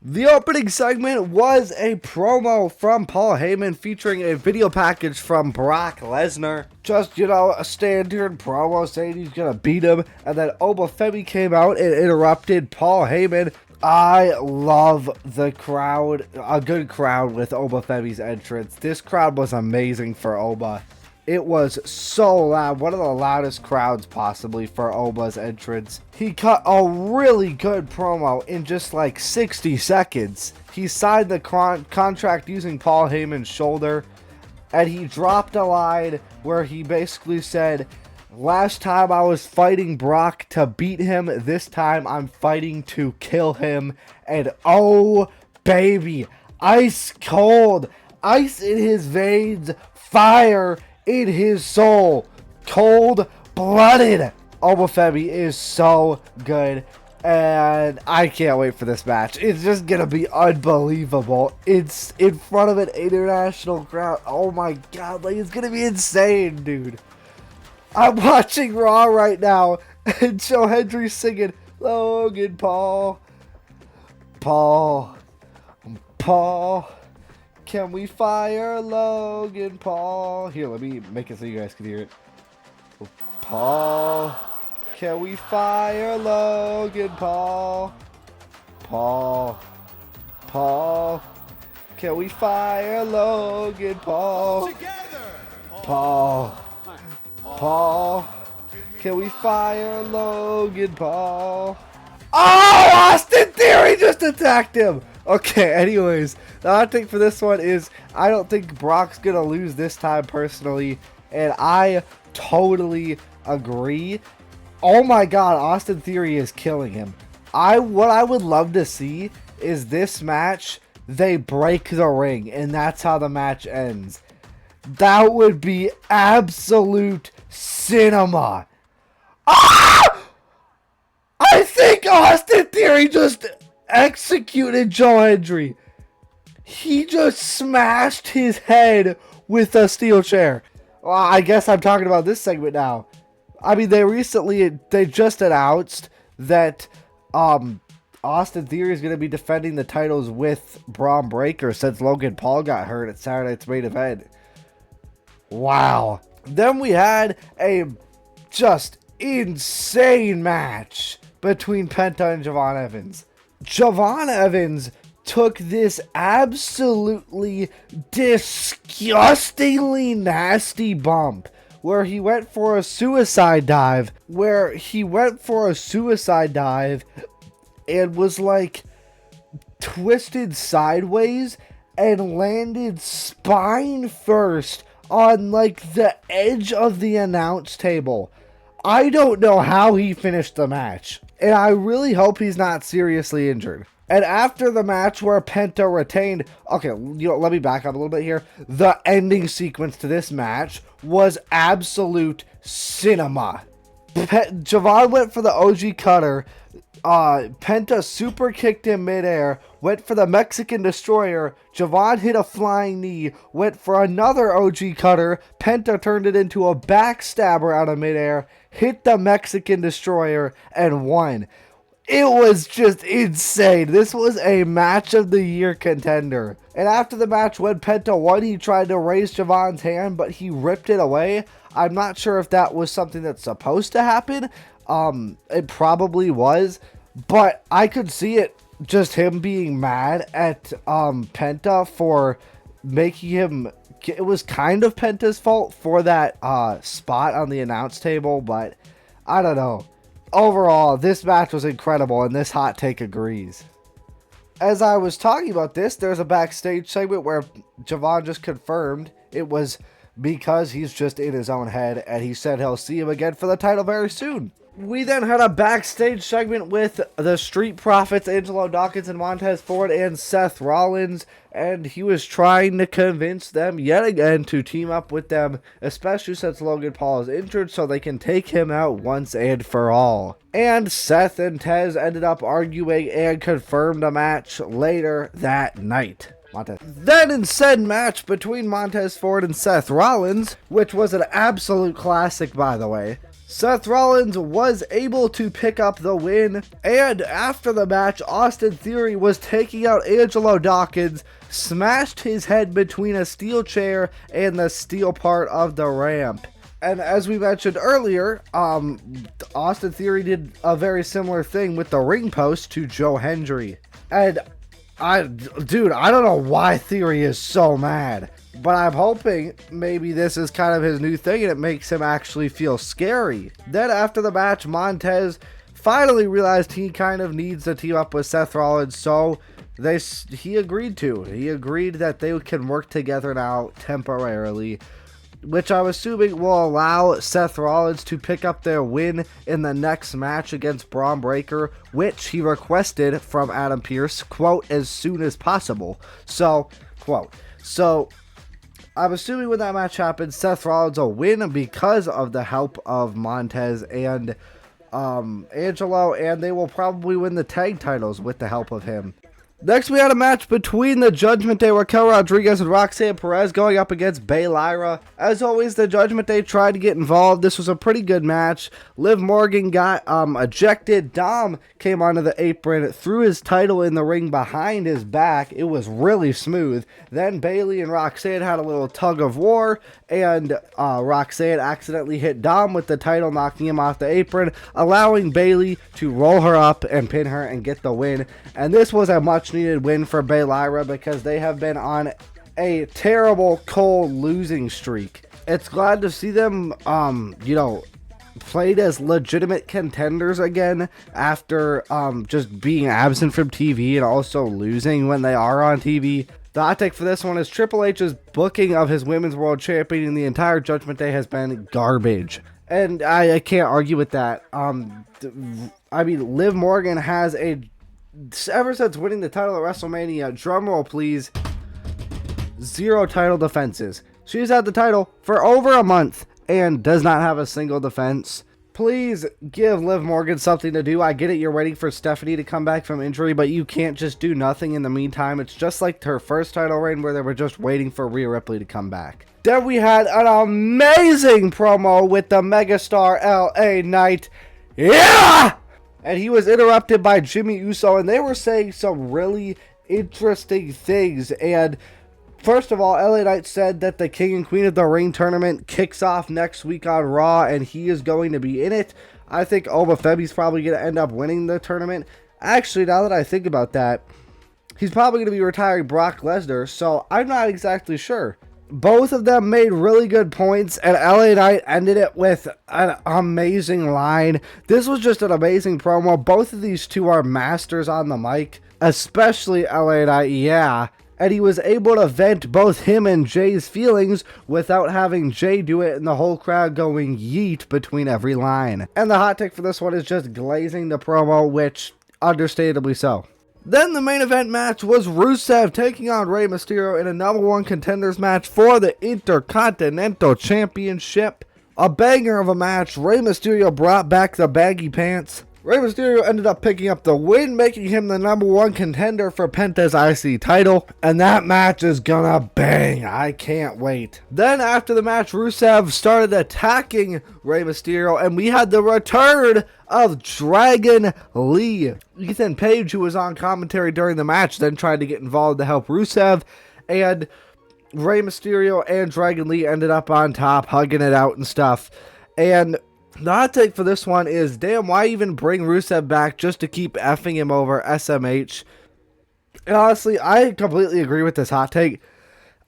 The opening segment was a promo from Paul Heyman featuring a video package from Brock Lesnar. Just, a standard promo saying he's gonna beat him. And then Obafemi came out and interrupted Paul Heyman. I love the crowd, a good crowd with Obafemi's entrance. This crowd was amazing for Oba. It was so loud, one of the loudest crowds possibly for Oba's entrance. He cut a really good promo in just like 60 seconds. He signed the contract using Paul Heyman's shoulder, and he dropped a line where he basically said, "Last time I was fighting Brock to beat him, this time I'm fighting to kill him." And oh baby, ice cold, ice in his veins, fire in his soul, cold-blooded. Obafemi is so good, and I can't wait for this match. It's just gonna be unbelievable. It's in front of an international crowd. Oh my god, like, it's gonna be insane, dude. I'm watching Raw right now, and Joe Hendry's singing Logan Paul, Paul, Paul. Can we fire Logan Paul? Here, let me make it so you guys can hear it. Paul. Can we fire Logan Paul? Paul. Paul. Can we fire Logan Paul? Paul. Paul. Can we fire Logan Paul? Oh, Austin Theory just attacked him. Okay, anyways, the hot take for this one is I don't think Brock's going to lose this time personally, and I totally agree. Oh my god, Austin Theory is killing him. What I would love to see is this match, they break the ring, and that's how the match ends. That would be absolute cinema. Ah! I think Austin Theory just executed Joe Hendry. He just smashed his head with a steel chair. Well, I guess I'm talking about this segment now. I mean, they just announced that Austin Theory is going to be defending the titles with Braun Breaker since Logan Paul got hurt at Saturday Night's Main Event. Wow. Then we had a just insane match between Penta and Javon Evans. Javon Evans took this absolutely disgustingly nasty bump where he went for a suicide dive, and was like twisted sideways and landed spine first on like the edge of the announce table. I don't know how he finished the match, and I really hope he's not seriously injured. And after the match where Penta retained, okay, let me back up a little bit here. The ending sequence to this match was absolute cinema. Javon went for the OG cutter. Penta super kicked him midair, went for the Mexican Destroyer. Javon hit a flying knee, went for another OG cutter. Penta turned it into a backstabber out of midair, hit the Mexican Destroyer, and won. It was just insane. This was a match of the year contender. And after the match, when Penta won, he tried to raise Javon's hand, but he ripped it away. I'm not sure if that was something that's supposed to happen. It probably was, but I could see it, just him being mad at Penta for making him. It was kind of Penta's fault for that spot on the announce table, but I don't know. Overall, this match was incredible, and this hot take agrees. As I was talking about this, there's a backstage segment where Javon just confirmed it was because he's just in his own head, and he said he'll see him again for the title very soon. We then had a backstage segment with the Street Profits, Angelo Dawkins and Montez Ford, and Seth Rollins, and he was trying to convince them yet again to team up with them, especially since Logan Paul is injured, so they can take him out once and for all. And Seth and Tez ended up arguing and confirmed a match later that night. Then in said match between Montez Ford and Seth Rollins, which was an absolute classic by the way, Seth Rollins was able to pick up the win, and after the match, Austin Theory was taking out Angelo Dawkins, smashed his head between a steel chair and the steel part of the ramp. And as we mentioned earlier, Austin Theory did a very similar thing with the ring post to Joe Hendry. And I don't know why Theory is so mad. But I'm hoping maybe this is kind of his new thing and it makes him actually feel scary. Then after the match, Montez finally realized he kind of needs to team up with Seth Rollins, so he agreed to. He agreed that they can work together now temporarily, which I'm assuming will allow Seth Rollins to pick up their win in the next match against Braun Breaker, which he requested from Adam Pearce, quote, as soon as possible. So, quote, I'm assuming when that match happens, Seth Rollins will win because of the help of Montez and Angelo, and they will probably win the tag titles with the help of him. Next, we had a match between the Judgment Day, Raquel Rodriguez and Roxanne Perez going up against Bay Lyra. As always, the Judgment Day tried to get involved. This was a pretty good match. Liv Morgan got ejected. Dom came onto the apron, threw his title in the ring behind his back. It was really smooth. Then Bayley and Roxanne had a little tug of war, and Roxanne accidentally hit Dom with the title, knocking him off the apron, allowing Bayley to roll her up and pin her and get the win. And this was a much needed win for Bay Lyra because they have been on a terrible cold losing streak. It's glad to see them played as legitimate contenders again after just being absent from TV and also losing when they are on TV. The hot take for this one is Triple H's booking of his Women's World Champion in the entire Judgment Day has been garbage. And I can't argue with that. Liv Morgan has ever since winning the title at WrestleMania, drumroll please, 0 title defenses. She's had the title for over a month and does not have a single defense. Please give Liv Morgan something to do. I get it, you're waiting for Stephanie to come back from injury, but you can't just do nothing in the meantime. It's just like her first title reign where they were just waiting for Rhea Ripley to come back. Then we had an amazing promo with the megastar LA Knight. Yeah! And he was interrupted by Jimmy Uso, and they were saying some really interesting things. And first of all, LA Knight said that the King and Queen of the Ring tournament kicks off next week on Raw, and he is going to be in it. I think Oba Femi's probably going to end up winning the tournament. Actually, now that I think about that, he's probably going to be retiring Brock Lesnar, so I'm not exactly sure. Both of them made really good points, and LA Knight ended it with an amazing line. This was just an amazing promo. Both of these two are masters on the mic, especially LA Knight, yeah. And he was able to vent both him and Jay's feelings without having Jay do it and the whole crowd going yeet between every line. And the hot take for this one is just glazing the promo, which understandably so. Then the main event match was Rusev taking on Rey Mysterio in a #1 contenders match for the Intercontinental Championship. A banger of a match. Rey Mysterio brought back the baggy pants. Rey Mysterio ended up picking up the win, making him the #1 contender for Penta's IC title. And that match is gonna bang. I can't wait. Then after the match, Rusev started attacking Rey Mysterio, and we had the return of Dragon Lee. Ethan Page, who was on commentary during the match, then tried to get involved to help Rusev, and Rey Mysterio and Dragon Lee ended up on top, hugging it out and stuff. And the hot take for this one is, damn, why even bring Rusev back just to keep effing him over SMH? And honestly, I completely agree with this hot take.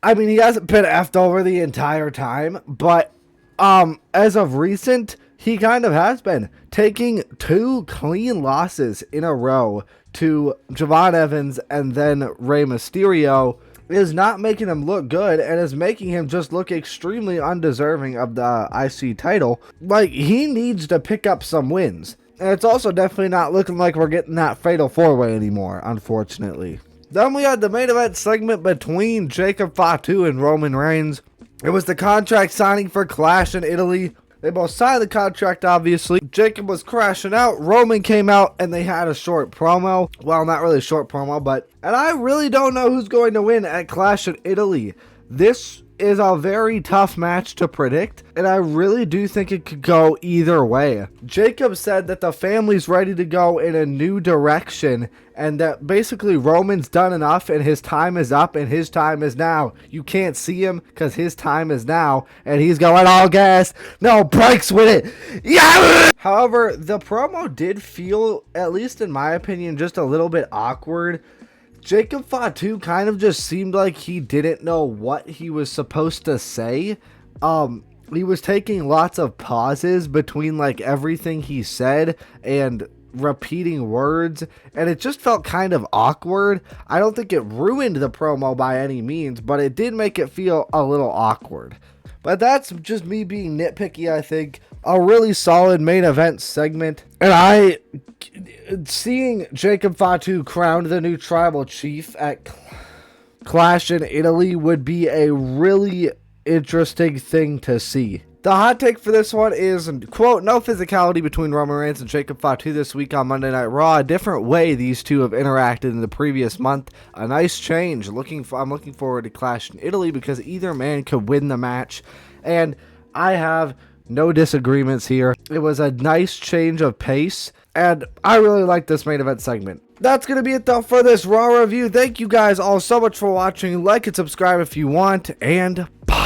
I mean, he hasn't been effed over the entire time, but as of recent, he kind of has been. Taking 2 clean losses in a row to Javon Evans and then Rey Mysterio is not making him look good and is making him just look extremely undeserving of the IC title. Like, he needs to pick up some wins. And it's also definitely not looking like we're getting that Fatal 4-Way anymore, unfortunately. Then we had the main event segment between Jacob Fatu and Roman Reigns. It was the contract signing for Clash in Italy. They both signed the contract, obviously. Jacob was crashing out. Roman came out, and they had a short promo. Well, not really a short promo, but... And I really don't know who's going to win at Clash in Italy. This is a very tough match to predict, and I really do think it could go either way. Jacob said that the family's ready to go in a new direction, and that basically Roman's done enough and his time is up and his time is now. You can't see him because his time is now, and he's going all gas, no brakes with it. Yeah! However, the promo did feel, at least in my opinion, just a little bit awkward. Jacob Fatu kind of just seemed like he didn't know what he was supposed to say. He was taking lots of pauses between like everything he said and repeating words, and it just felt kind of awkward. I don't think it ruined the promo by any means, but it did make it feel a little awkward. But that's just me being nitpicky, I think. A really solid main event segment. And seeing Jacob Fatu crowned the new tribal chief at Clash in Italy would be a really interesting thing to see. The hot take for this one is, quote, no physicality between Roman Reigns and Jacob Fatu this week on Monday Night Raw. A different way these two have interacted in the previous month. A nice change. I'm looking forward to Clash in Italy because either man could win the match. And I have no disagreements here. It was a nice change of pace, and I really like this main event segment. That's going to be it though for this Raw review. Thank you guys all so much for watching. Like and subscribe if you want, and bye.